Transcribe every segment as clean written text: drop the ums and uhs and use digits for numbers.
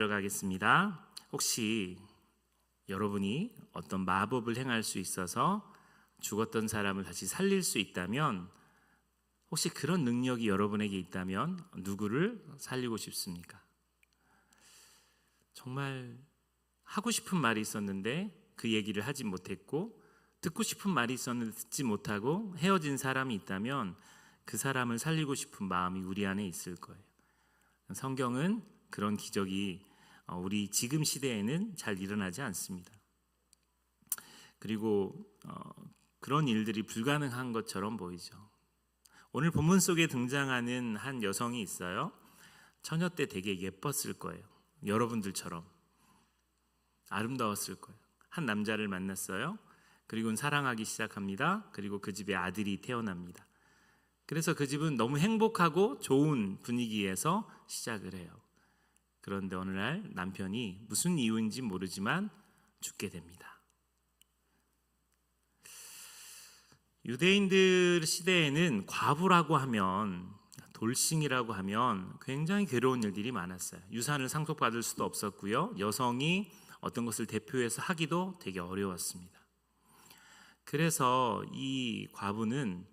들어가겠습니다. 혹시 여러분이 어떤 마법을 행할 수 있어서 죽었던 사람을 다시 살릴 수 있다면, 혹시 그런 능력이 여러분에게 있다면 누구를 살리고 싶습니까? 정말 하고 싶은 말이 있었는데 그 얘기를 하지 못했고, 듣고 싶은 말이 있었는데 듣지 못하고 헤어진 사람이 있다면 그 사람을 살리고 싶은 마음이 우리 안에 있을 거예요. 성경은 그런 기적이 우리 지금 시대에는 잘 일어나지 않습니다. 그리고 그런 일들이 불가능한 것처럼 보이죠. 오늘 본문 속에 등장하는 한 여성이 있어요. 처녀 때 되게 예뻤을 거예요. 여러분들처럼 아름다웠을 거예요. 한 남자를 만났어요. 그리고는 사랑하기 시작합니다. 그리고 그 집에 아들이 태어납니다. 그래서 그 집은 너무 행복하고 좋은 분위기에서 시작을 해요. 그런데 어느 날 남편이 무슨 이유인지 모르지만 죽게 됩니다. 유대인들 시대에는 과부라고 하면, 돌싱이라고 하면 굉장히 괴로운 일들이 많았어요. 유산을 상속받을 수도 없었고요. 여성이 어떤 것을 대표해서 하기도 되게 어려웠습니다. 그래서 이 과부는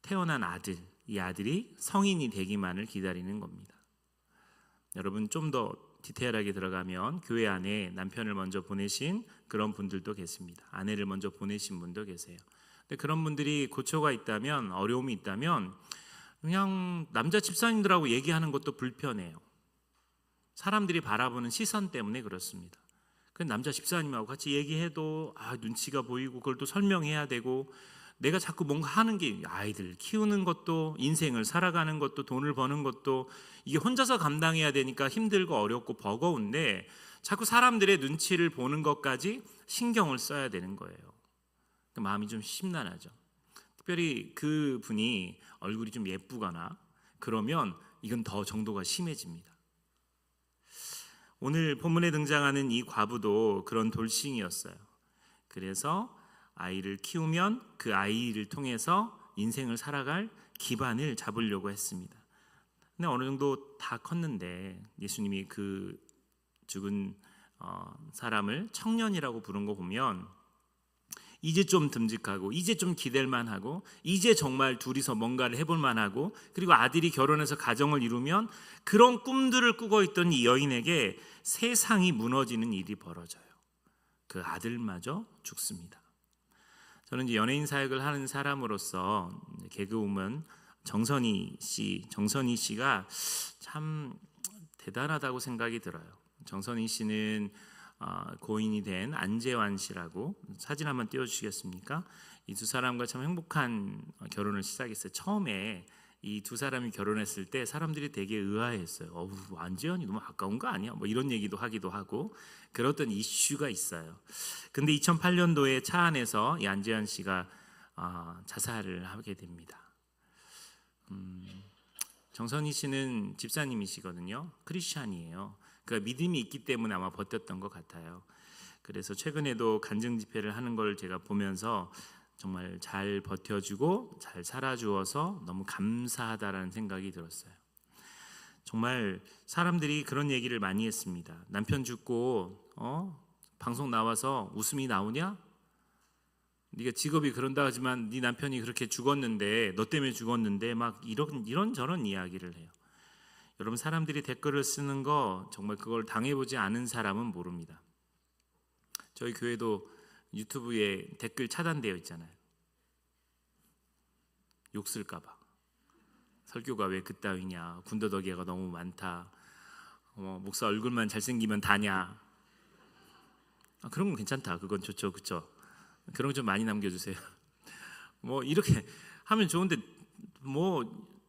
태어난 아들, 이 아들이 성인이 되기만을 기다리는 겁니다. 여러분, 좀 더 디테일하게 들어가면 교회 안에 남편을 먼저 보내신 그런 분들도 계십니다. 아내를 먼저 보내신 분도 계세요. 근데 그런 분들이 고초가 있다면, 어려움이 있다면 그냥 남자 집사님들하고 얘기하는 것도 불편해요. 사람들이 바라보는 시선 때문에 그렇습니다. 그 남자 집사님하고 같이 얘기해도 눈치가 보이고 그걸 또 설명해야 되고, 내가 자꾸 뭔가 하는 게, 아이들 키우는 것도, 인생을 살아가는 것도, 돈을 버는 것도 이게 혼자서 감당해야 되니까 힘들고 어렵고 버거운데, 자꾸 사람들의 눈치를 보는 것까지 신경을 써야 되는 거예요. 마음이 좀 심란하죠. 특별히 그 분이 얼굴이 좀 예쁘거나 그러면 이건 더 정도가 심해집니다. 오늘 본문에 등장하는 이 과부도 그런 돌싱이었어요. 그래서 아이를 키우면 그 아이를 통해서 인생을 살아갈 기반을 잡으려고 했습니다. 근데 어느 정도 다 컸는데 예수님이 그 죽은 사람을 청년이라고 부른 거 보면, 이제 좀 듬직하고, 이제 좀 기댈 만하고, 이제 정말 둘이서 뭔가를 해볼 만하고, 그리고 아들이 결혼해서 가정을 이루면 그런 꿈들을 꾸고 있던 이 여인에게 세상이 무너지는 일이 벌어져요. 그 아들마저 죽습니다. 저는 이제 연예인 사역을 하는 사람으로서 개그우먼 정선희 씨가 참 대단하다고 생각이 들어요. 정선희 씨는 고인이 된 안재환 씨라고, 사진 한번 띄워주시겠습니까? 이 두 사람과 참 행복한 결혼을 시작했어요. 처음에 이 두 사람이 결혼했을 때 사람들이 되게 의아했어요. 안재환이 너무 아까운 거 아니야? 뭐 이런 얘기도 하기도 하고 그랬던 이슈가 있어요. 근데 2008년도에 차 안에서 이 안재환 씨가 자살을 하게 됩니다. 정선희 씨는 집사님이시거든요. 크리스찬이에요. 그러니까 믿음이 있기 때문에 아마 버텼던 것 같아요. 그래서 최근에도 간증 집회를 하는 걸 제가 보면서 정말 잘 버텨주고 잘 살아주어서 너무 감사하다라는 생각이 들었어요. 정말 사람들이 그런 얘기를 많이 했습니다. 남편 죽고 방송 나와서 웃음이 나오냐? 네가 직업이 그런다 하지만 네 남편이 그렇게 죽었는데, 너 때문에 죽었는데, 막 이런 저런 이야기를 해요. 여러분, 사람들이 댓글을 쓰는 거 정말 그걸 당해보지 않은 사람은 모릅니다. 저희 교회도 유튜브에 댓글 차단되어 있잖아요. 욕 쓸까봐. 설교가 왜 그따위냐, 군더더기가 너무 많다, 목사 얼굴만 잘생기면 다냐, 그런 건 괜찮다, 그건 좋죠, 그쵸? 그런 거 좀 많이 남겨주세요. 뭐 이렇게 하면 좋은데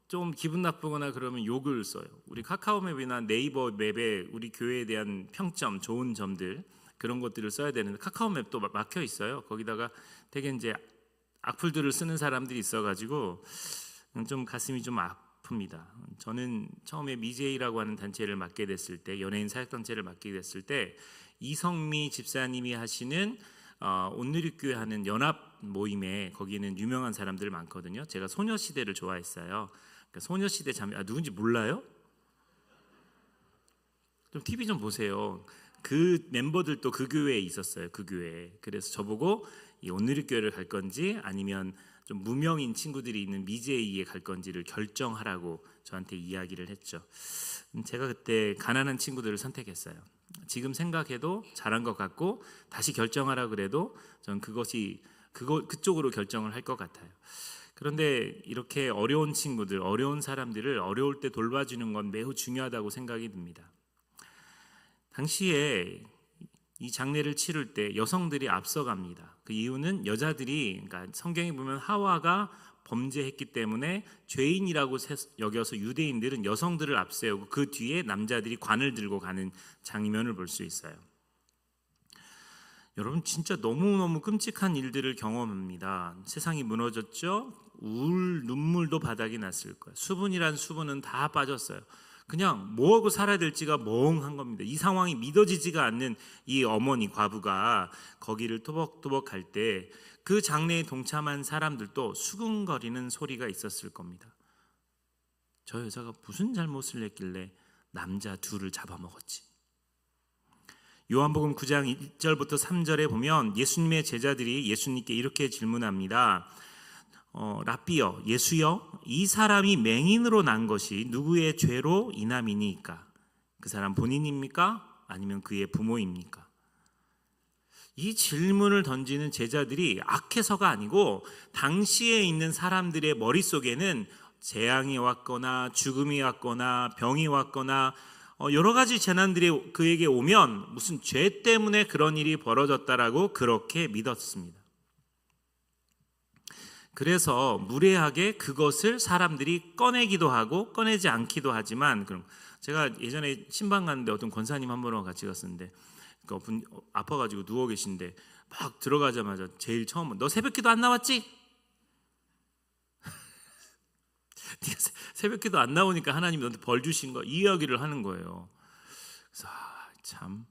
좀 기분 나쁘거나 그러면 욕을 써요. 우리 카카오맵이나 네이버 맵에 우리 교회에 대한 평점, 좋은 점들, 그런 것들을 써야 되는데 카카오맵도 막혀 있어요. 거기다가 되게 이제 악플들을 쓰는 사람들이 있어가지고 좀 가슴이 좀 아픕니다. 저는 처음에 미제이라고 하는 단체를 맡게 됐을 때, 연예인 사역단체를 맡게 됐을 때, 이성미 집사님이 하시는 온누리교회 하는 연합 모임에, 거기는 유명한 사람들 많거든요. 제가 소녀시대를 좋아했어요. 그러니까 소녀시대 자매, 누군지 몰라요? 좀 TV 좀 보세요. 그 멤버들도 그 교회에 있었어요. 그 교회에. 그래서 저보고 이 온누리교회를 갈 건지 아니면 좀 무명인 친구들이 있는 미제이에 갈 건지를 결정하라고 저한테 이야기를 했죠. 제가 그때 가난한 친구들을 선택했어요. 지금 생각해도 잘한 것 같고 다시 결정하라 그래도 전 그쪽으로 결정을 할 것 같아요. 그런데 이렇게 어려운 친구들, 어려운 사람들을 어려울 때 돌봐주는 건 매우 중요하다고 생각이 듭니다. 당시에 이 장례를 치를 때 여성들이 앞서갑니다. 그 이유는 여자들이, 그러니까 성경에 보면 하와가 범죄했기 때문에 죄인이라고 여겨서 유대인들은 여성들을 앞세우고 그 뒤에 남자들이 관을 들고 가는 장면을 볼 수 있어요. 여러분 진짜 너무너무 끔찍한 일들을 경험합니다. 세상이 무너졌죠. 눈물도 바닥이 났을 거예요. 수분이란 수분은 다 빠졌어요. 그냥 뭐하고 살아야 될지가 멍한 겁니다. 이 상황이 믿어지지가 않는 이 어머니 과부가 거기를 토벅토벅 갈 때 그 장례에 동참한 사람들도 수근거리는 소리가 있었을 겁니다. 저 여자가 무슨 잘못을 했길래 남자 둘을 잡아먹었지. 요한복음 9장 1절부터 3절에 보면 예수님의 제자들이 예수님께 이렇게 질문합니다. 랍비여, 예수여, 이 사람이 맹인으로 난 것이 누구의 죄로 인함이니까? 그 사람 본인입니까? 아니면 그의 부모입니까? 이 질문을 던지는 제자들이 악해서가 아니고 당시에 있는 사람들의 머릿속에는 재앙이 왔거나 죽음이 왔거나 병이 왔거나 여러 가지 재난들이 그에게 오면 무슨 죄 때문에 그런 일이 벌어졌다라고 그렇게 믿었습니다. 그래서 무례하게 그것을 사람들이 꺼내기도 하고 꺼내지 않기도 하지만, 그럼 제가 예전에 신방 갔는데 어떤 권사님 한 분하고 같이 갔었는데 분 아파가지고 누워 계신데 막 들어가자마자 제일 처음 너 새벽기도 안 나왔지? 네가 새벽기도 안 나오니까 하나님이 너한테 벌 주신 거, 이 이야기를 하는 거예요. 그래서 참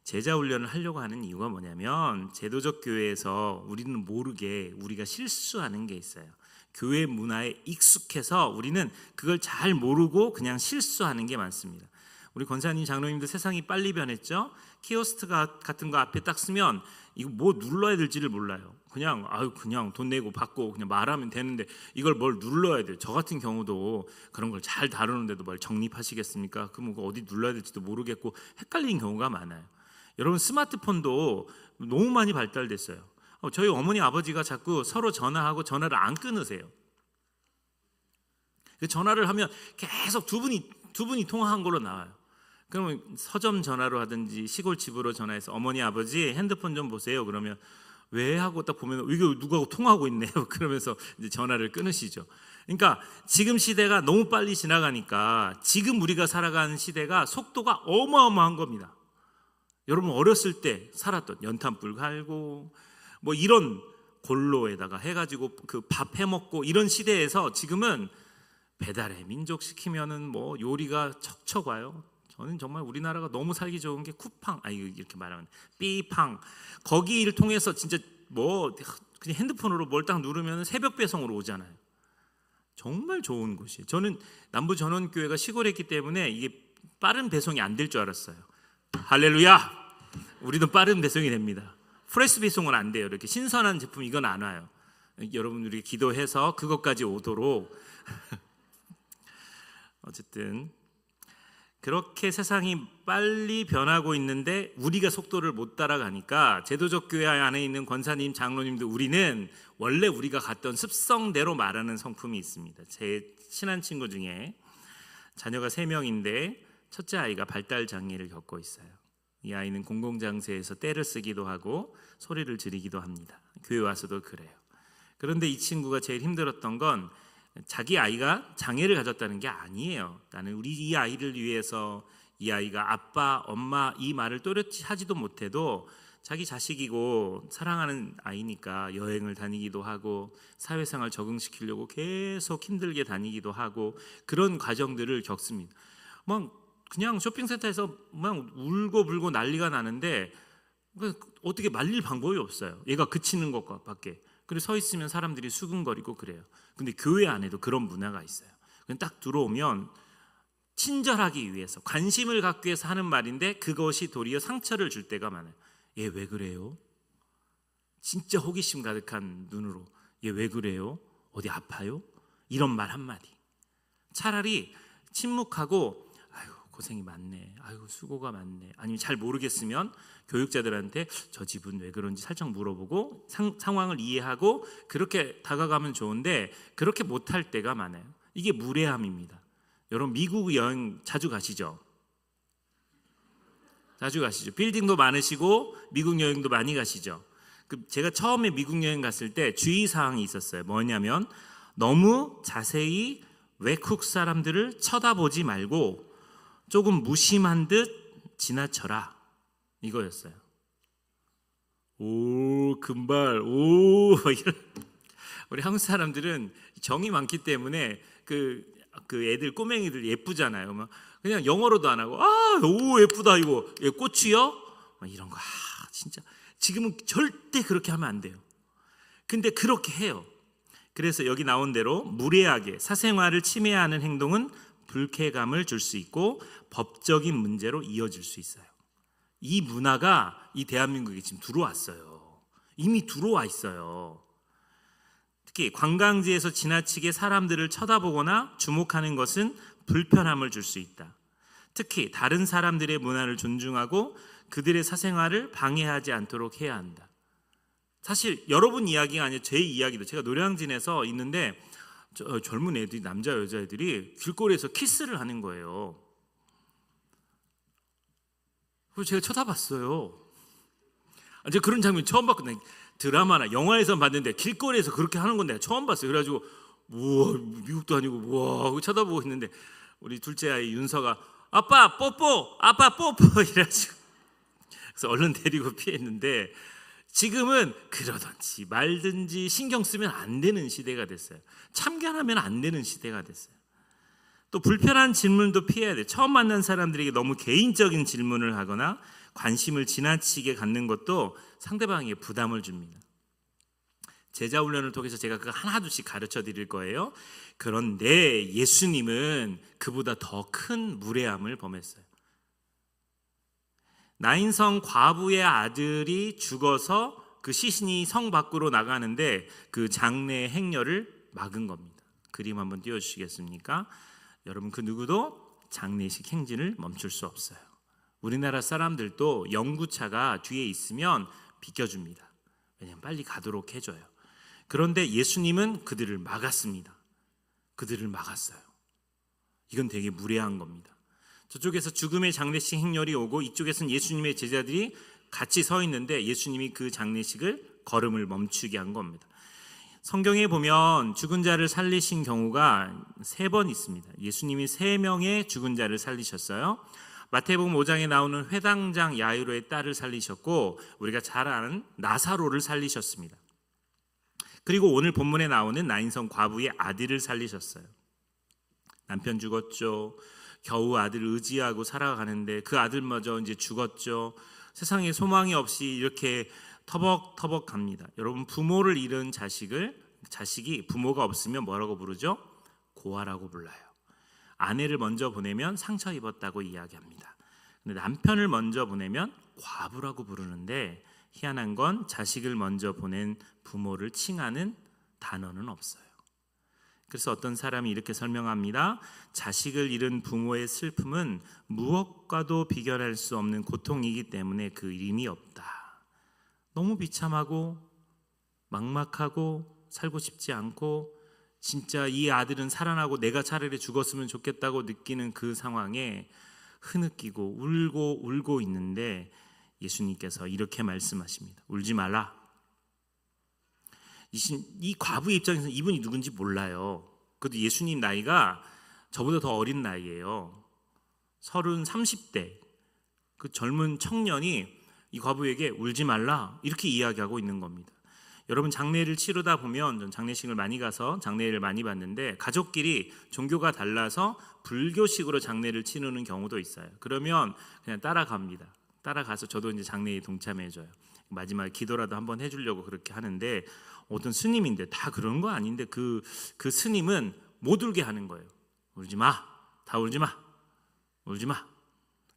제자 훈련을 하려고 하는 이유가 뭐냐면 제도적 교회에서 우리는 모르게 우리가 실수하는 게 있어요. 교회 문화에 익숙해서 우리는 그걸 잘 모르고 그냥 실수하는 게 많습니다. 우리 권사님, 장로님들 세상이 빨리 변했죠. 키오스트 같은 거 앞에 딱 쓰면 이거 뭐 눌러야 될지를 몰라요. 그냥 돈 내고 받고 그냥 말하면 되는데 이걸 뭘 눌러야 돼요. 저 같은 경우도 그런 걸 잘 다루는데도 뭘 정립하시겠습니까? 그럼 어디 눌러야 될지도 모르겠고 헷갈리는 경우가 많아요. 여러분 스마트폰도 너무 많이 발달됐어요. 저희 어머니 아버지가 자꾸 서로 전화하고 전화를 안 끊으세요. 전화를 하면 계속 두 분이 통화한 걸로 나와요. 그러면 서점 전화로 하든지 시골 집으로 전화해서 어머니 아버지 핸드폰 좀 보세요. 그러면 왜 하고 딱 보면 이거 누구하고 통화하고 있네요. 그러면서 이제 전화를 끊으시죠. 그러니까 지금 시대가 너무 빨리 지나가니까 지금 우리가 살아가는 시대가 속도가 어마어마한 겁니다. 여러분 어렸을 때 살았던 연탄불 갈고 뭐 이런 골로에다가 해가지고 그 밥 해먹고 이런 시대에서 지금은 배달의 민족 시키면은 뭐 요리가 척척 와요. 저는 정말 우리나라가 너무 살기 좋은 게 쿠팡, 이렇게 말하면 삐팡, 거기를 통해서 진짜 뭐 그냥 핸드폰으로 뭘 딱 누르면 새벽 배송으로 오잖아요. 정말 좋은 곳이에요. 저는 남부 전원교회가 시골에 있기 때문에 이게 빠른 배송이 안 될 줄 알았어요. 할렐루야! 우리도 빠른 배송이 됩니다. 프레스 배송은 안 돼요. 이렇게 신선한 제품 이건 안 와요. 여러분들이 기도해서 그것까지 오도록 어쨌든 그렇게 세상이 빨리 변하고 있는데 우리가 속도를 못 따라가니까 제도적 교회 안에 있는 권사님, 장로님들 우리는 원래 우리가 갔던 습성대로 말하는 성품이 있습니다. 제 친한 친구 중에 자녀가 3명인데 첫째 아이가 발달 장애를 겪고 있어요. 이 아이는 공공장소에서 떼를 쓰기도 하고 소리를 지르기도 합니다. 교회 와서도 그래요. 그런데 이 친구가 제일 힘들었던 건 자기 아이가 장애를 가졌다는 게 아니에요. 나는 우리 이 아이를 위해서 이 아이가 아빠, 엄마 이 말을 또렷이 하지도 못해도 자기 자식이고 사랑하는 아이니까 여행을 다니기도 하고 사회생활 적응시키려고 계속 힘들게 다니기도 하고 그런 과정들을 겪습니다. 막 그냥 쇼핑센터에서 막 울고불고 난리가 나는데 어떻게 말릴 방법이 없어요. 얘가 그치는 것과 밖에. 그리고 서 있으면 사람들이 수근거리고 그래요. 근데 교회 안에도 그런 문화가 있어요. 그냥 딱 들어오면 친절하기 위해서, 관심을 갖기 위해서 하는 말인데 그것이 도리어 상처를 줄 때가 많아요. 얘 왜 그래요? 진짜 호기심 가득한 눈으로 얘 왜 그래요? 어디 아파요? 이런 말 한마디. 차라리 침묵하고 아이고 고생이 많네, 아이고 수고가 많네, 아니면 잘 모르겠으면 교육자들한테 저 집은 왜 그런지 살짝 물어보고 상황을 이해하고 그렇게 다가가면 좋은데 그렇게 못할 때가 많아요. 이게 무례함입니다. 여러분 미국 여행 자주 가시죠? 자주 가시죠? 빌딩도 많으시고 미국 여행도 많이 가시죠? 제가 처음에 미국 여행 갔을 때 주의사항이 있었어요. 뭐냐면 너무 자세히 외국 사람들을 쳐다보지 말고 조금 무심한 듯 지나쳐라, 이거였어요. 오 금발 오 이런. 우리 한국 사람들은 정이 많기 때문에 그 애들 꼬맹이들 예쁘잖아요. 막 그냥 영어로도 안 하고 오 예쁘다 이거 얘 꽃이요? 막 이런 거 진짜 지금은 절대 그렇게 하면 안 돼요. 근데 그렇게 해요. 그래서 여기 나온 대로 무례하게 사생활을 침해하는 행동은 불쾌감을 줄 수 있고 법적인 문제로 이어질 수 있어요. 이 문화가 이 대한민국에 지금 들어왔어요. 이미 들어와 있어요. 특히 관광지에서 지나치게 사람들을 쳐다보거나 주목하는 것은 불편함을 줄 수 있다. 특히 다른 사람들의 문화를 존중하고 그들의 사생활을 방해하지 않도록 해야 한다. 사실 여러분 이야기가 아니라 제 이야기도, 제가 노량진에서 있는데 젊은 애들이, 남자 여자애들이 길거리에서 키스를 하는 거예요. 그래서 제가 쳐다봤어요. 제가 그런 장면 처음 봤거든요. 드라마나 영화에서 봤는데 길거리에서 그렇게 하는 건 내가 처음 봤어요. 그래가지고 우와 미국도 아니고 우와 쳐다보고 있는데 우리 둘째 아이 윤서가 아빠 뽀뽀, 아빠 뽀뽀 이래가지고 그래서 얼른 데리고 피했는데, 지금은 그러든지 말든지 신경 쓰면 안 되는 시대가 됐어요. 참견하면 안 되는 시대가 됐어요. 또 불편한 질문도 피해야 돼요. 처음 만난 사람들에게 너무 개인적인 질문을 하거나 관심을 지나치게 갖는 것도 상대방에게 부담을 줍니다. 제자 훈련을 통해서 제가 그거 하나둘씩 가르쳐 드릴 거예요. 그런데 예수님은 그보다 더 큰 무례함을 범했어요. 나인성 과부의 아들이 죽어서 그 시신이 성 밖으로 나가는데 그 장례 행렬을 막은 겁니다. 그림 한번 띄워주시겠습니까? 여러분 그 누구도 장례식 행진을 멈출 수 없어요. 우리나라 사람들도 영구차가 뒤에 있으면 비켜줍니다. 왜냐하면 빨리 가도록 해줘요. 그런데 예수님은 그들을 막았습니다. 그들을 막았어요. 이건 되게 무례한 겁니다. 저쪽에서 죽음의 장례식 행렬이 오고 이쪽에서는 예수님의 제자들이 같이 서 있는데 예수님이 그 장례식을 걸음을 멈추게 한 겁니다. 성경에 보면 죽은 자를 살리신 경우가 3번 있습니다. 예수님이 3명의 죽은 자를 살리셨어요. 마태복음 5장에 나오는 회당장 야이로의 딸을 살리셨고 우리가 잘 아는 나사로를 살리셨습니다. 그리고 오늘 본문에 나오는 나인성 과부의 아들을 살리셨어요. 남편 죽었죠. 겨우 아들을 의지하고 살아가는데 그 아들마저 이제 죽었죠. 세상에 소망이 없이 이렇게 터벅터벅 갑니다. 여러분 부모를 잃은 자식이 부모가 없으면 뭐라고 부르죠? 고아라고 불러요. 아내를 먼저 보내면 상처 입었다고 이야기합니다. 근데 남편을 먼저 보내면 과부라고 부르는데 희한한 건 자식을 먼저 보낸 부모를 칭하는 단어는 없어요. 그래서 어떤 사람이 이렇게 설명합니다. 자식을 잃은 부모의 슬픔은 무엇과도 비견할 수 없는 고통이기 때문에 그 이름이 없다. 너무 비참하고 막막하고 살고 싶지 않고 진짜 이 아들은 살아나고 내가 차라리 죽었으면 좋겠다고 느끼는 그 상황에 흐느끼고 울고 있는데 예수님께서 이렇게 말씀하십니다. 울지 말라. 이 과부의 입장에서는 이분이 누군지 몰라요. 그래도 예수님 나이가 저보다 더 어린 나이예요. 30대 그 젊은 청년이 이 과부에게 울지 말라 이렇게 이야기하고 있는 겁니다. 여러분 장례를 치르다 보면 전 장례식을 많이 가서 장례를 많이 봤는데 가족끼리 종교가 달라서 불교식으로 장례를 치르는 경우도 있어요. 그러면 그냥 따라갑니다. 따라가서 저도 이제 장례에 동참해줘요. 마지막에 기도라도 한번 해주려고 그렇게 하는데 어떤 스님인데 다 그런 거 아닌데 그 스님은 못 울게 하는 거예요. 울지 마, 다 울지 마. 울지 마.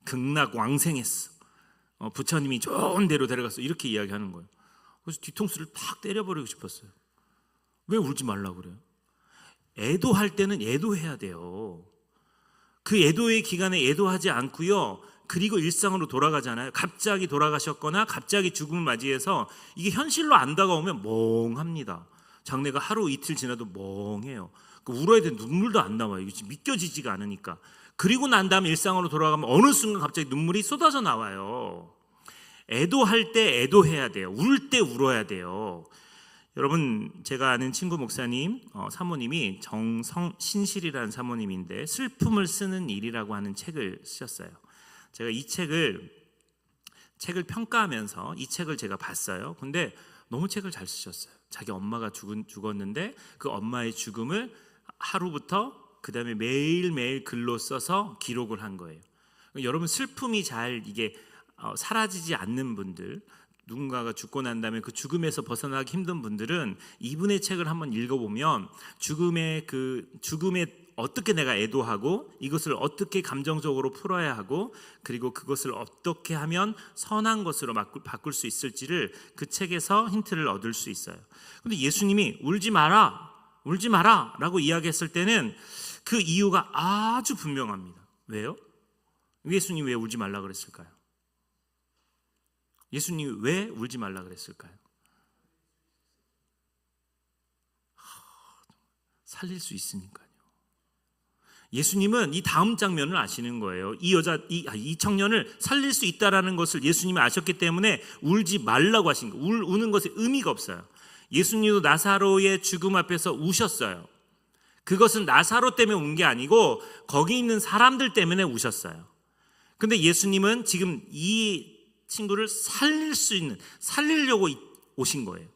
극락왕생했어. 부처님이 좋은 데로 데려갔어. 이렇게 이야기하는 거예요. 그래서 뒤통수를 탁 때려버리고 싶었어요. 왜 울지 말라고 그래요? 애도할 때는 애도해야 돼요. 그 애도의 기간에 애도하지 않고요. 그리고 일상으로 돌아가잖아요. 갑자기 돌아가셨거나 갑자기 죽음을 맞이해서 이게 현실로 안 다가오면 멍합니다. 장례가 하루 이틀 지나도 멍해요. 울어야 되는데 눈물도 안 나와요. 이게 믿겨지지가 않으니까. 그리고 난 다음에 일상으로 돌아가면 어느 순간 갑자기 눈물이 쏟아져 나와요. 애도할 때 애도해야 돼요. 울 때 울어야 돼요. 여러분, 제가 아는 친구 목사님 사모님이 정성신실이라는 사모님인데 슬픔을 쓰는 일이라고 하는 책을 쓰셨어요. 제가 이 책을 평가하면서 이 책을 제가 봤어요. 근데 너무 책을 잘 쓰셨어요. 자기 엄마가 죽었는데 그 엄마의 죽음을 하루부터 그 다음에 매일매일 글로 써서 기록을 한 거예요. 여러분, 슬픔이 잘 이게 사라지지 않는 분들, 누군가가 죽고 난 다음에 그 죽음에서 벗어나기 힘든 분들은 이분의 책을 한번 읽어보면 죽음에 어떻게 내가 애도하고 이것을 어떻게 감정적으로 풀어야 하고 그리고 그것을 어떻게 하면 선한 것으로 바꿀 수 있을지를 그 책에서 힌트를 얻을 수 있어요. 근데 예수님이 울지 마라 라고 이야기했을 때는 그 이유가 아주 분명합니다. 왜요? 예수님이 왜 울지 말라 그랬을까요? 예수님이 왜 울지 말라 그랬을까요? 살릴 수 있으니까요. 예수님은 이 다음 장면을 아시는 거예요. 이 청년을 살릴 수 있다라는 것을 예수님이 아셨기 때문에 울지 말라고 하신 거예요. 우는 것에 의미가 없어요. 예수님도 나사로의 죽음 앞에서 우셨어요. 그것은 나사로 때문에 운 게 아니고 거기 있는 사람들 때문에 우셨어요. 근데 예수님은 지금 이 친구를 살리려고 오신 거예요.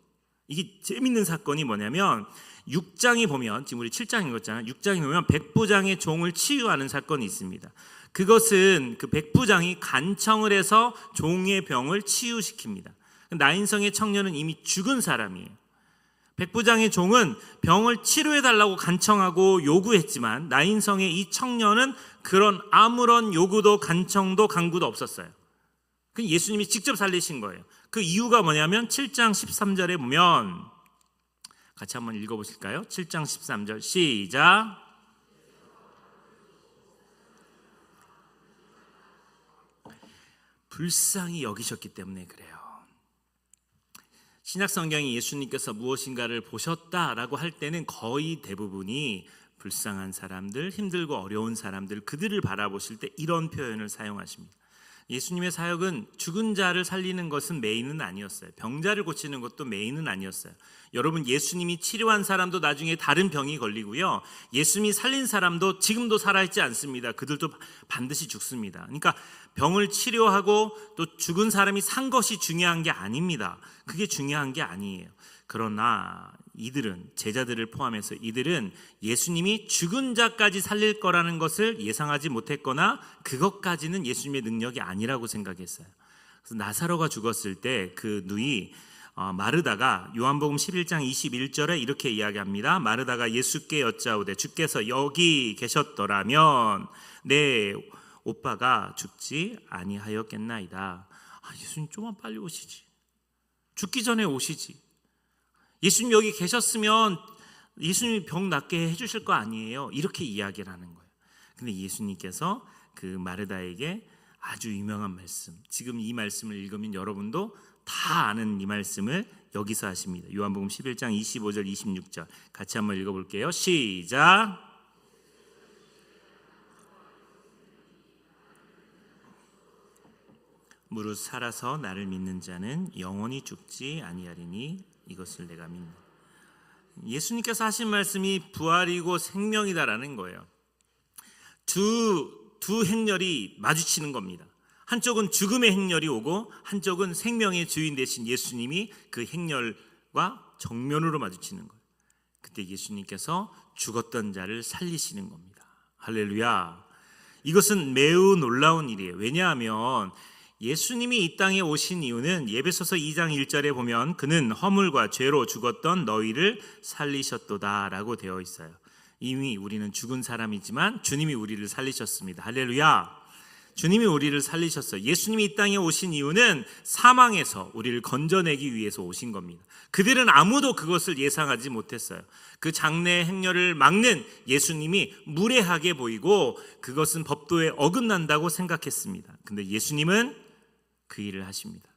이게 재밌는 사건이 뭐냐면 6장에 보면, 지금 우리 7장 읽었잖아요. 6장에 보면 백부장의 종을 치유하는 사건이 있습니다. 그것은 그 백부장이 간청을 해서 종의 병을 치유시킵니다. 나인성의 청년은 이미 죽은 사람이에요. 백부장의 종은 병을 치료해달라고 간청하고 요구했지만 나인성의 이 청년은 그런 아무런 요구도 간청도 간구도 없었어요. 그 예수님이 직접 살리신 거예요. 그 이유가 뭐냐면 7장 13절에 보면 같이 한번 읽어보실까요? 7장 13절 시작. 불쌍히 여기셨기 때문에 그래요. 신약성경이 예수님께서 무엇인가를 보셨다라고 할 때는 거의 대부분이 불쌍한 사람들, 힘들고 어려운 사람들, 그들을 바라보실 때 이런 표현을 사용하십니다. 예수님의 사역은 죽은 자를 살리는 것은 메인은 아니었어요. 병자를 고치는 것도 메인은 아니었어요. 여러분, 예수님이 치료한 사람도 나중에 다른 병이 걸리고요. 예수님이 살린 사람도 지금도 살아있지 않습니다. 그들도 반드시 죽습니다. 그러니까 병을 치료하고 또 죽은 사람이 산 것이 중요한 게 아닙니다. 그게 중요한 게 아니에요. 그러나 이들은, 제자들을 포함해서 이들은 예수님이 죽은 자까지 살릴 거라는 것을 예상하지 못했거나 그것까지는 예수님의 능력이 아니라고 생각했어요. 그래서 나사로가 죽었을 때 그 누이 마르다가 요한복음 11장 21절에 이렇게 이야기합니다. 마르다가 예수께 여짜오되 주께서 여기 계셨더라면 내 오빠가 죽지 아니하였겠나이다. 예수님 좀만 빨리 오시지. 죽기 전에 오시지. 예수님 여기 계셨으면 예수님이 병 낫게 해주실 거 아니에요. 이렇게 이야기를 하는 거예요. 근데 예수님께서 그 마르다에게 아주 유명한 말씀, 지금 이 말씀을 읽으면 여러분도 다 아는 이 말씀을 여기서 하십니다. 요한복음 11장 25절 26절 같이 한번 읽어볼게요. 시작. 무릇 살아서 나를 믿는 자는 영원히 죽지 아니하리니 이것을 내가 믿는. 예수님께서 하신 말씀이 부활이고 생명이다라는 거예요. 두 행렬이 마주치는 겁니다. 한쪽은 죽음의 행렬이 오고 한쪽은 생명의 주인 되신 예수님이 그 행렬과 정면으로 마주치는 거예요. 그때 예수님께서 죽었던 자를 살리시는 겁니다. 할렐루야. 이것은 매우 놀라운 일이에요. 왜냐하면 예수님이 이 땅에 오신 이유는 에베소서 2장 1절에 보면 그는 허물과 죄로 죽었던 너희를 살리셨도다 라고 되어 있어요. 이미 우리는 죽은 사람이지만 주님이 우리를 살리셨습니다. 할렐루야. 주님이 우리를 살리셨어요. 예수님이 이 땅에 오신 이유는 사망에서 우리를 건져내기 위해서 오신 겁니다. 그들은 아무도 그것을 예상하지 못했어요. 그 장래 행렬을 막는 예수님이 무례하게 보이고 그것은 법도에 어긋난다고 생각했습니다. 근데 예수님은 그 일을 하십니다.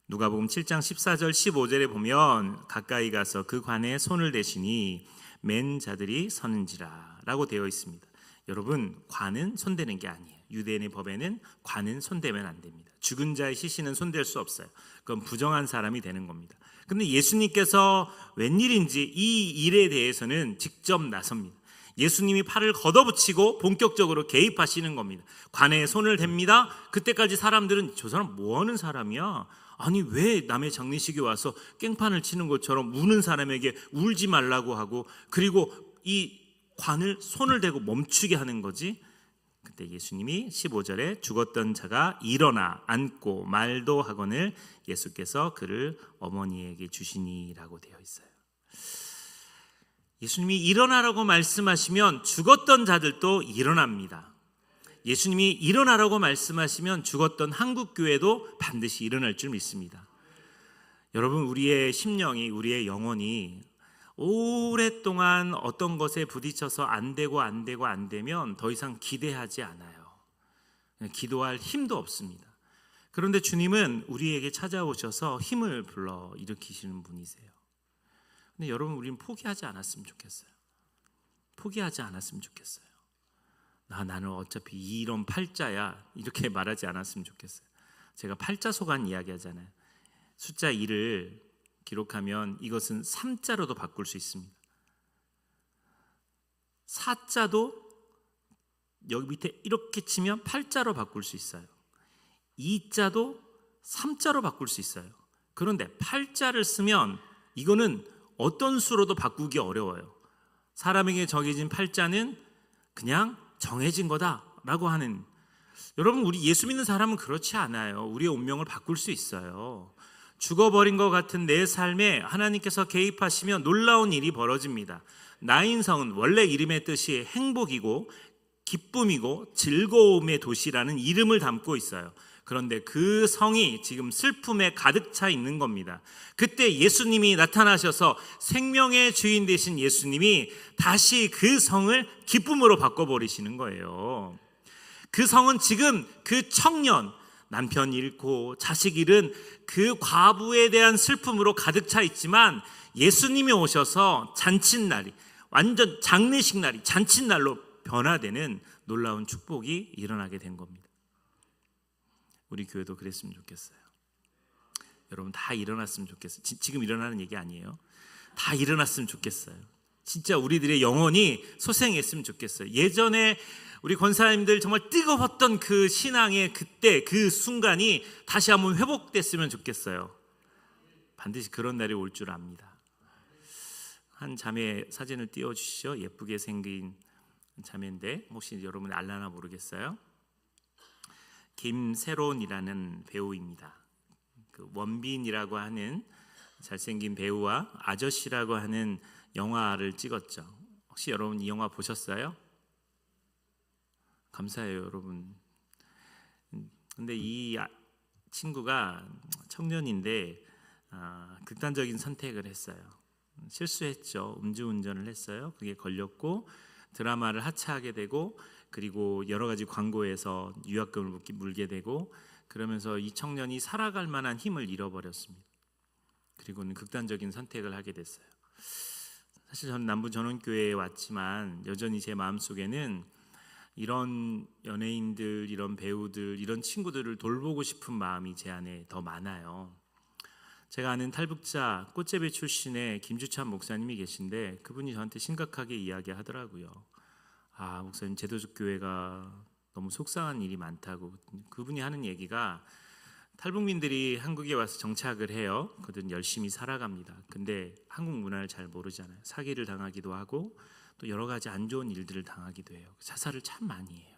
누가복음 7장 14절 15절에 보면 가까이 가서 그 관에 손을 대시니 맨 자들이 서는지라 라고 되어 있습니다. 여러분, 관은 손대는 게 아니에요. 유대인의 법에는 관은 손대면 안 됩니다. 죽은 자의 시신은 손댈 수 없어요. 그건 부정한 사람이 되는 겁니다. 근데 예수님께서 웬일인지 이 일에 대해서는 직접 나섭니다. 예수님이 팔을 걷어붙이고 본격적으로 개입하시는 겁니다. 관에 손을 댑니다. 그때까지 사람들은 저 사람 뭐 하는 사람이야? 아니 왜 남의 장례식에 와서 깽판을 치는 것처럼 우는 사람에게 울지 말라고 하고 그리고 이 관을 손을 대고 멈추게 하는 거지? 그때 예수님이 15절에 죽었던 자가 일어나 앉고 말도 하거늘 예수께서 그를 어머니에게 주시니라고 되어 있어요. 예수님이 일어나라고 말씀하시면 죽었던 자들도 일어납니다. 예수님이 일어나라고 말씀하시면 죽었던 한국교회도 반드시 일어날 줄 믿습니다. 여러분, 우리의 심령이, 우리의 영혼이 오랫동안 어떤 것에 부딪혀서 안 되면 더 이상 기대하지 않아요. 기도할 힘도 없습니다. 그런데 주님은 우리에게 찾아오셔서 힘을 불러 일으키시는 분이세요. 근데 여러분, 우리는 포기하지 않았으면 좋겠어요. 포기하지 않았으면 좋겠어요. 나는 어차피 이런 팔자야 이렇게 말하지 않았으면 좋겠어요. 제가 팔자소간 이야기 하잖아요. 숫자 2를 기록하면 이것은 3자로도 바꿀 수 있습니다. 4자도 여기 밑에 이렇게 치면 8자로 바꿀 수 있어요. 2자도 3자로 바꿀 수 있어요. 그런데 8자를 쓰면 이거는 어떤 수로도 바꾸기 어려워요. 사람에게 정해진 8자는 그냥 정해진 거다라고 하는, 여러분, 우리 예수 믿는 사람은 그렇지 않아요. 우리의 운명을 바꿀 수 있어요. 죽어버린 것 같은 내 삶에 하나님께서 개입하시면 놀라운 일이 벌어집니다. 나인성은 원래 이름의 뜻이 행복이고 기쁨이고 즐거움의 도시라는 이름을 담고 있어요. 그런데 그 성이 지금 슬픔에 가득 차 있는 겁니다. 그때 예수님이 나타나셔서 생명의 주인 되신 예수님이 다시 그 성을 기쁨으로 바꿔버리시는 거예요. 그 성은 지금 그 청년, 남편 잃고 자식 잃은 그 과부에 대한 슬픔으로 가득 차 있지만 예수님이 오셔서 잔칫날이, 완전 장례식 날이 잔칫날로 변화되는 놀라운 축복이 일어나게 된 겁니다. 우리 교회도 그랬으면 좋겠어요. 여러분, 다 일어났으면 좋겠어요. 지금 일어나는 얘기 아니에요. 다 일어났으면 좋겠어요. 진짜 우리들의 영혼이 소생했으면 좋겠어요. 예전에 우리 권사님들 정말 뜨거웠던 그 신앙의 그때 그 순간이 다시 한번 회복됐으면 좋겠어요. 반드시 그런 날이 올 줄 압니다. 한 자매 사진을 띄워주시죠. 예쁘게 생긴 자매인데 혹시 여러분 알라나 모르겠어요. 김세론이라는 배우입니다. 그 원빈이라고 하는 잘생긴 배우와 아저씨라고 하는 영화를 찍었죠. 혹시 여러분 이 영화 보셨어요? 감사해요, 여러분. 근데 이 친구가 청년인데 극단적인 선택을 했어요. 실수했죠. 음주운전을 했어요. 그게 걸렸고 드라마를 하차하게 되고 그리고 여러 가지 광고에서 유학금을 물게 되고 그러면서 이 청년이 살아갈 만한 힘을 잃어버렸습니다. 그리고는 극단적인 선택을 하게 됐어요. 사실 저는 남부전원교회에 왔지만 여전히 제 마음속에는 이런 연예인들, 이런 배우들, 이런 친구들을 돌보고 싶은 마음이 제 안에 더 많아요. 제가 아는 탈북자 꽃제비 출신의 김주찬 목사님이 계신데 그분이 저한테 심각하게 이야기하더라고요. 목사님, 제도적 교회가 너무 속상한 일이 많다고. 그분이 하는 얘기가 탈북민들이 한국에 와서 정착을 해요. 그들은 열심히 살아갑니다. 근데 한국 문화를 잘 모르잖아요. 사기를 당하기도 하고 또 여러 가지 안 좋은 일들을 당하기도 해요. 자살을 참 많이 해요.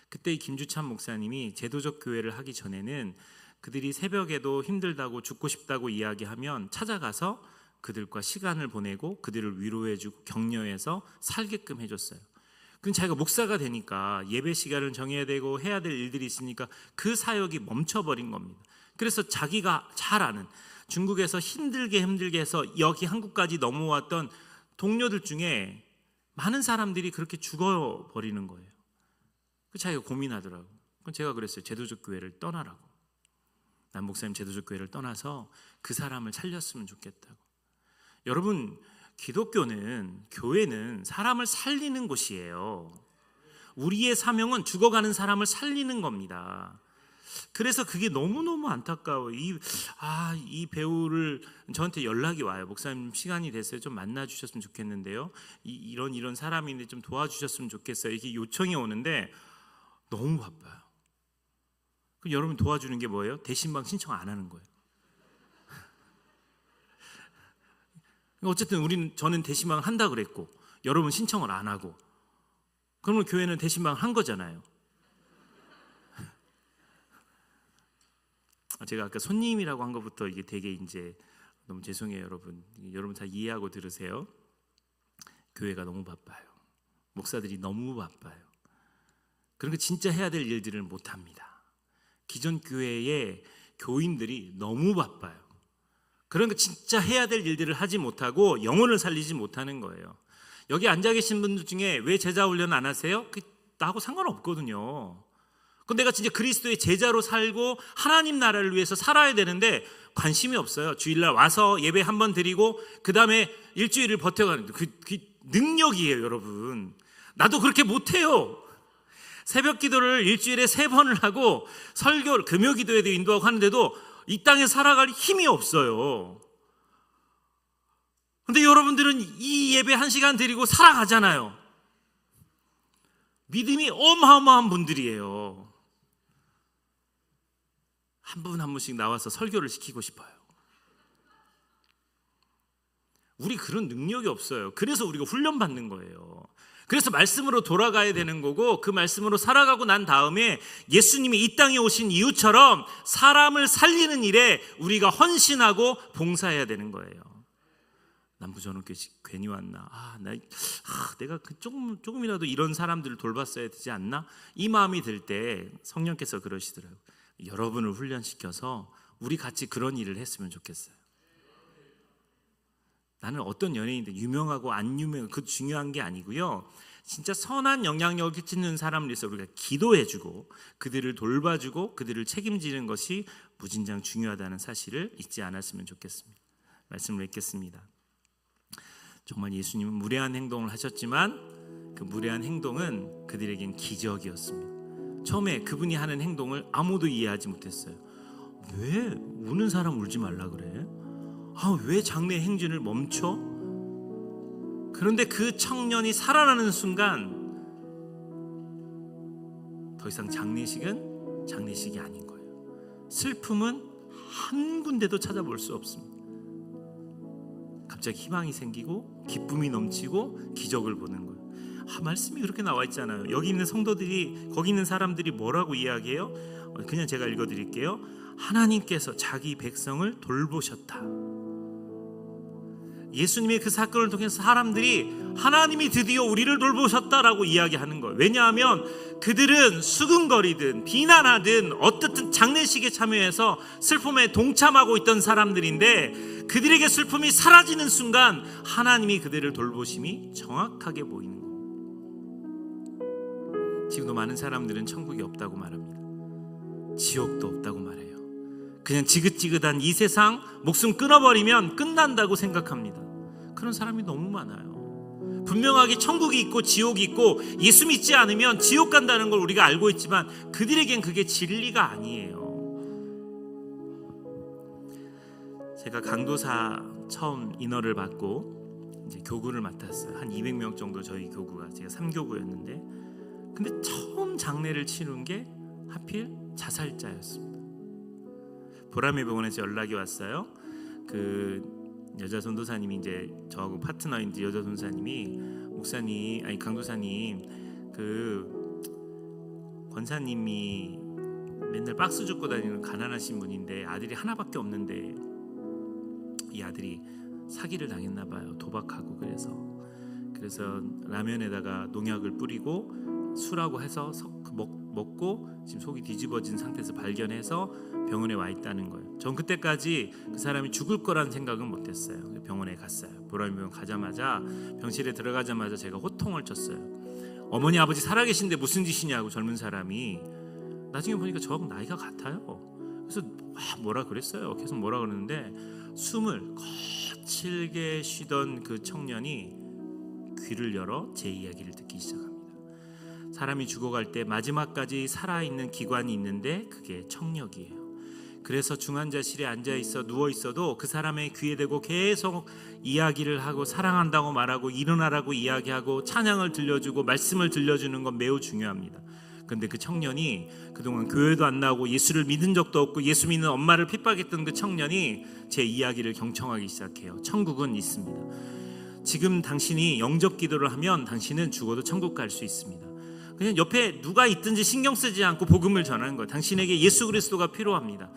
그때 김주찬 목사님이 제도적 교회를 하기 전에는 그들이 새벽에도 힘들다고 죽고 싶다고 이야기하면 찾아가서 그들과 시간을 보내고 그들을 위로해주고 격려해서 살게끔 해줬어요. 근데 자기가 목사가 되니까 예배 시간을 정해야 되고 해야 될 일들이 있으니까 그 사역이 멈춰버린 겁니다. 그래서 자기가 잘 아는 중국에서 힘들게 해서 여기 한국까지 넘어왔던 동료들 중에 많은 사람들이 그렇게 죽어버리는 거예요. 자기가 고민하더라고. 그럼 제가 그랬어요. 제도적 교회를 떠나라고. 난 목사님 제도적 교회를 떠나서 그 사람을 살렸으면 좋겠다고. 여러분, 기독교는, 교회는 사람을 살리는 곳이에요. 우리의 사명은 죽어가는 사람을 살리는 겁니다. 그래서 그게 너무너무 안타까워요. 이 배우를 저한테 연락이 와요. 목사님 시간이 됐어요. 좀 만나주셨으면 좋겠는데요. 이런 사람인데 좀 도와주셨으면 좋겠어요. 이렇게 요청이 오는데 너무 바빠요. 그럼 여러분 도와주는 게 뭐예요? 대신방 신청 안 하는 거예요. 어쨌든 저는 대신방 한다 그랬고 여러분 신청을 안 하고 그러면 교회는 대신방 한 거잖아요. 제가 아까 손님이라고 한 것부터 이게 되게 이제 너무 죄송해요, 여러분. 여러분 다 이해하고 들으세요. 교회가 너무 바빠요. 목사들이 너무 바빠요. 그러니까 진짜 해야 될 일들을 못 합니다. 기존 교회의 교인들이 너무 바빠요. 그러니까 진짜 해야 될 일들을 하지 못하고 영혼을 살리지 못하는 거예요. 여기 앉아 계신 분들 중에 왜 제자 훈련 안 하세요? 나하고 상관없거든요. 그럼 내가 진짜 그리스도의 제자로 살고 하나님 나라를 위해서 살아야 되는데 관심이 없어요. 주일날 와서 예배 한번 드리고 그 다음에 일주일을 버텨가는 그 능력이에요, 여러분. 나도 그렇게 못해요. 새벽 기도를 일주일에 3번을 하고 설교를 금요 기도에도 인도하고 하는데도 이 땅에 살아갈 힘이 없어요. 근데 여러분들은 이 예배 1시간 드리고 살아가잖아요. 믿음이 어마어마한 분들이에요. 한 분 한 분씩 나와서 설교를 시키고 싶어요. 우리 그런 능력이 없어요. 그래서 우리가 훈련받는 거예요. 그래서 말씀으로 돌아가야 되는 거고 그 말씀으로 살아가고 난 다음에 예수님이 이 땅에 오신 이유처럼 사람을 살리는 일에 우리가 헌신하고 봉사해야 되는 거예요. 남부전원교회 괜히 왔나? 내가 조금이라도 이런 사람들을 돌봤어야 되지 않나? 이 마음이 들 때 성령께서 그러시더라고요. 여러분을 훈련시켜서 우리 같이 그런 일을 했으면 좋겠어요. 나는 어떤 연예인들 유명하고 안 유명 그 중요한 게 아니고요. 진짜 선한 영향력을 끼치는 사람을 위해서 우리가 기도해주고 그들을 돌봐주고 그들을 책임지는 것이 무진장 중요하다는 사실을 잊지 않았으면 좋겠습니다. 말씀을 읽겠습니다. 정말 예수님은 무례한 행동을 하셨지만 그 무례한 행동은 그들에겐 기적이었습니다. 처음에 그분이 하는 행동을 아무도 이해하지 못했어요. 왜 우는 사람 울지 말라 그래? 왜 장례 행진을 멈춰? 그런데 그 청년이 살아나는 순간 더 이상 장례식은 장례식이 아닌 거예요. 슬픔은 한 군데도 찾아볼 수 없습니다. 갑자기 희망이 생기고 기쁨이 넘치고 기적을 보는 거예요. 말씀이 그렇게 나와 있잖아요. 여기 있는 성도들이 거기 있는 사람들이 뭐라고 이야기해요? 그냥 제가 읽어드릴게요. 하나님께서 자기 백성을 돌보셨다. 예수님의 그 사건을 통해서 사람들이 하나님이 드디어 우리를 돌보셨다라고 이야기하는 거예요. 왜냐하면 그들은 수근거리든 비난하든 어떻든 장례식에 참여해서 슬픔에 동참하고 있던 사람들인데 그들에게 슬픔이 사라지는 순간 하나님이 그들을 돌보심이 정확하게 보이는 거예요. 지금도 많은 사람들은 천국이 없다고 말합니다. 지옥도 없다고 말해요. 그냥 지긋지긋한 이 세상 목숨 끊어버리면 끝난다고 생각합니다. 그런 사람이 너무 많아요. 분명하게 천국이 있고 지옥이 있고 예수 믿지 않으면 지옥 간다는 걸 우리가 알고 있지만 그들에겐 그게 진리가 아니에요. 제가 강도사 처음 인허를 받고 이제 교구를 맡았어요. 한 200명 정도 저희 교구가 제가 3교구였는데 근데 처음 장례를 치른 게 하필 자살자였습니다. 보람의 병원에서 연락이 왔어요. 그 여자 전도사님이 이제 저하고 파트너인 여자 전도사님이 목사님 아니 강도사님 그 권사님이 맨날 박스 줍고 다니는 가난하신 분인데 아들이 하나밖에 없는데 이 아들이 사기를 당했나 봐요. 도박하고. 그래서 그래서 라면에다가 농약을 뿌리고 수라고 해서 먹고 지금 속이 뒤집어진 상태에서 발견해서 병원에 와 있다는 거예요. 전 그때까지 그 사람이 죽을 거란 생각은 못했어요. 병원에 갔어요. 보람병원 가자마자 병실에 들어가자마자 제가 호통을 쳤어요. 어머니 아버지 살아계신데 무슨 짓이냐고. 젊은 사람이. 나중에 보니까 저하고 나이가 같아요. 그래서 뭐라 그랬어요. 계속 뭐라 그러는데 숨을 거칠게 쉬던 그 청년이 귀를 열어 제 이야기를 듣기 시작합니다. 사람이 죽어갈 때 마지막까지 살아있는 기관이 있는데 그게 청력이에요. 그래서 중환자실에 앉아있어 누워있어도 그 사람의 귀에 대고 계속 이야기를 하고 사랑한다고 말하고 일어나라고 이야기하고 찬양을 들려주고 말씀을 들려주는 건 매우 중요합니다. 그런데 그 청년이 그동안 교회도 안 나오고 예수를 믿은 적도 없고 예수 믿는 엄마를 핍박했던 그 청년이 제 이야기를 경청하기 시작해요. 천국은 있습니다. 지금 당신이 영접 기도를 하면 당신은 죽어도 천국 갈 수 있습니다. 그냥 옆에 누가 있든지 신경 쓰지 않고 복음을 전하는 거예요. 당신에게 예수 그리스도가 필요합니다.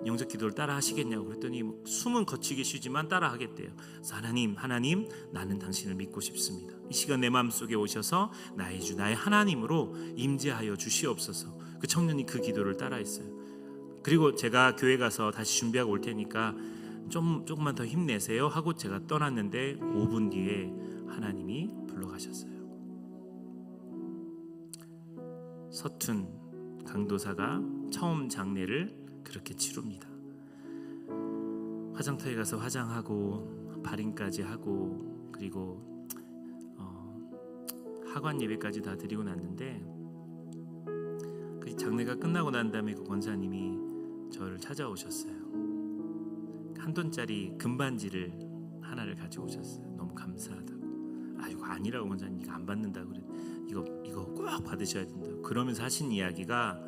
영접 기도를 따라 하시겠냐고 그랬더니 숨은 거치게 쉬지만 따라 하겠대요. 그래서 하나님 나는 당신을 믿고 싶습니다. 이 시간 내 마음속에 오셔서 나의 주 나의 하나님으로 임재하여 주시옵소서. 그 청년이 그 기도를 따라 했어요. 그리고 제가 교회 가서 다시 준비하고 올 테니까 조금만 더 힘내세요 하고 제가 떠났는데 5분 뒤에 하나님이 불러가셨어요. 서툰 강도사가 처음 장례를 그렇게 치룹니다. 화장터에 가서 화장하고 발인까지 하고 그리고 하관 예배까지 다 드리고 났는데 그 장례가 끝나고 난 다음에 그 권사님이 저를 찾아오셨어요. 한 돈짜리 금반지를 하나를 가지고 오셨어요. 너무 감사하다고. 이거 아니라고 권사님, 이거 안 받는다고 그래. 이거 꼭 받으셔야 된다고. 그러면서 하신 이야기가